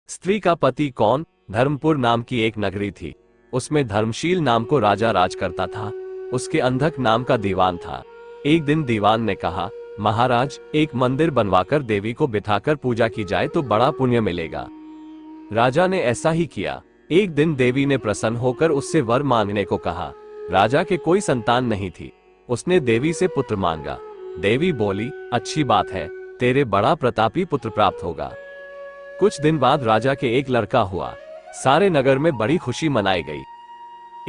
स्त्री का पति कौन? धर्मपुर नाम की एक नगरी थी। उसमें धर्मशील नाम को राजा राज करता था। उसके अंधक नाम का दीवान था। एक दिन दीवान ने कहा, महाराज, एक मंदिर बनवाकर देवी को बिठाकर पूजा की जाए तो बड़ा पुण्य मिलेगा। राजा ने ऐसा ही किया। एक दिन देवी ने प्रसन्न होकर उससे वर मांगने को कहा। राजा के कोई संतान नहीं थी। उसने देवी से पुत्र मांगा। देवी बोली, अच्छी बात है, तेरे बड़ा प्रतापी पुत्र प्राप्त होगा। कुछ दिन बाद राजा के एक लड़का हुआ। सारे नगर में बड़ी खुशी मनाई गई।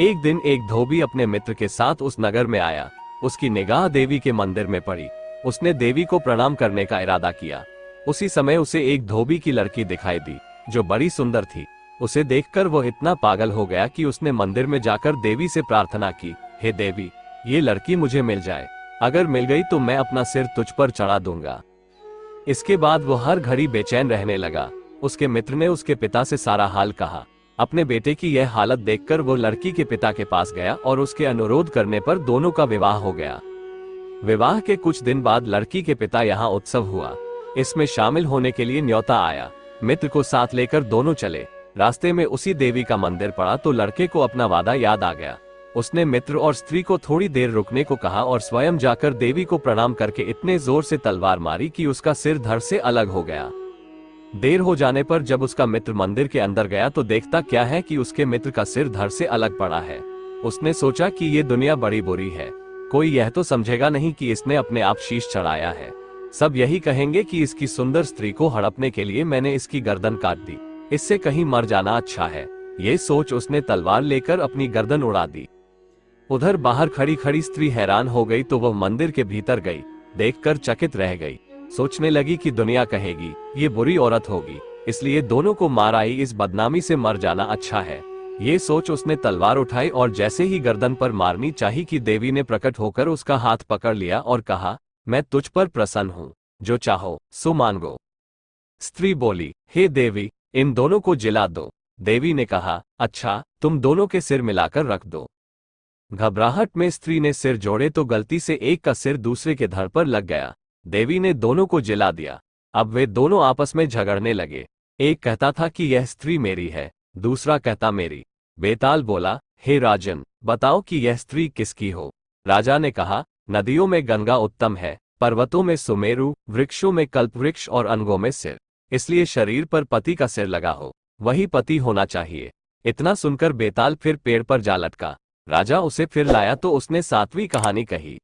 एक दिन एक धोबी अपने मित्र के साथ उस नगर में आया। उसकी निगाह देवी के मंदिर में पड़ी। उसने देवी को प्रणाम करने का इरादा किया। उसी समय उसे एक धोबी की लड़की दिखाई दी जो बड़ी सुंदर थी। उसे देखकर वो इतना पागल हो गया कि उसने मंदिर में जाकर देवी से प्रार्थना की, हे देवी, ये लड़की मुझे मिल जाए। अगर मिल गई तो मैं अपना सिर तुझ पर चढ़ा दूंगा। इसके बाद वो हर घड़ी बेचैन रहने लगा। उसके मित्र ने उसके पिता से सारा हाल कहा। अपने बेटे की यह हालत देखकर वो लड़की के पिता के पास गया और उसके अनुरोध करने पर दोनों का विवाह हो गया। विवाह के कुछ दिन बाद लड़की के पिता यहाँ उत्सव हुआ। इसमें शामिल होने के लिए न्योता आया। मित्र को साथ लेकर दोनों चले। रास्ते में उसी देवी का मंदिर पड़ा तो लड़के को अपना वादा याद आ गया। उसने मित्र और स्त्री को थोड़ी देर रुकने को कहा और स्वयं जाकर देवी को प्रणाम करके इतने जोर से तलवार मारी कि उसका सिर धड़ से अलग हो गया। देर हो जाने पर जब उसका मित्र मंदिर के अंदर गया तो देखता क्या है कि उसके मित्र का सिर धड़ से अलग पड़ा है। उसने सोचा कि ये दुनिया बड़ी बुरी है। कोई यह तो समझेगा नहीं कि इसने अपने आप शीश चढ़ाया है। सब यही कहेंगे कि इसकी सुंदर स्त्री को हड़पने के लिए मैंने इसकी गर्दन काट दी। इससे कहीं मर जाना अच्छा है। ये सोच उसने तलवार लेकर अपनी गर्दन उड़ा दी। उधर बाहर खड़ी खड़ी स्त्री हैरान हो गई तो वह मंदिर के भीतर गई। देखकर चकित रह गई। सोचने लगी कि दुनिया कहेगी ये बुरी औरत होगी, इसलिए दोनों को मार आई। इस बदनामी से मर जाना अच्छा है। ये सोच उसने तलवार उठाई और जैसे ही गर्दन पर मारनी चाही कि देवी ने प्रकट होकर उसका हाथ पकड़ लिया और कहा, मैं तुझ पर प्रसन्न हूँ, जो चाहो सो मांगो। स्त्री बोली, हे देवी, इन दोनों को जिला दो। देवी ने कहा, अच्छा, तुम दोनों के सिर मिलाकर रख दो। घबराहट में स्त्री ने सिर जोड़े तो गलती से एक का सिर दूसरे के धड़ पर लग गया। देवी ने दोनों को जिला दिया। अब वे दोनों आपस में झगड़ने लगे। एक कहता था कि यह स्त्री मेरी है, दूसरा कहता मेरी। बेताल बोला, हे राजन, बताओ कि यह स्त्री किसकी हो। राजा ने कहा, नदियों में गंगा उत्तम है, पर्वतों में सुमेरु, वृक्षों में कल्पवृक्ष और अंगों में सिर। इसलिए शरीर पर पति का सिर लगा हो, वही पति होना चाहिए। इतना सुनकर बेताल फिर पेड़ पर जा लटका। राजा उसे फिर लाया तो उसने सातवीं कहानी कही।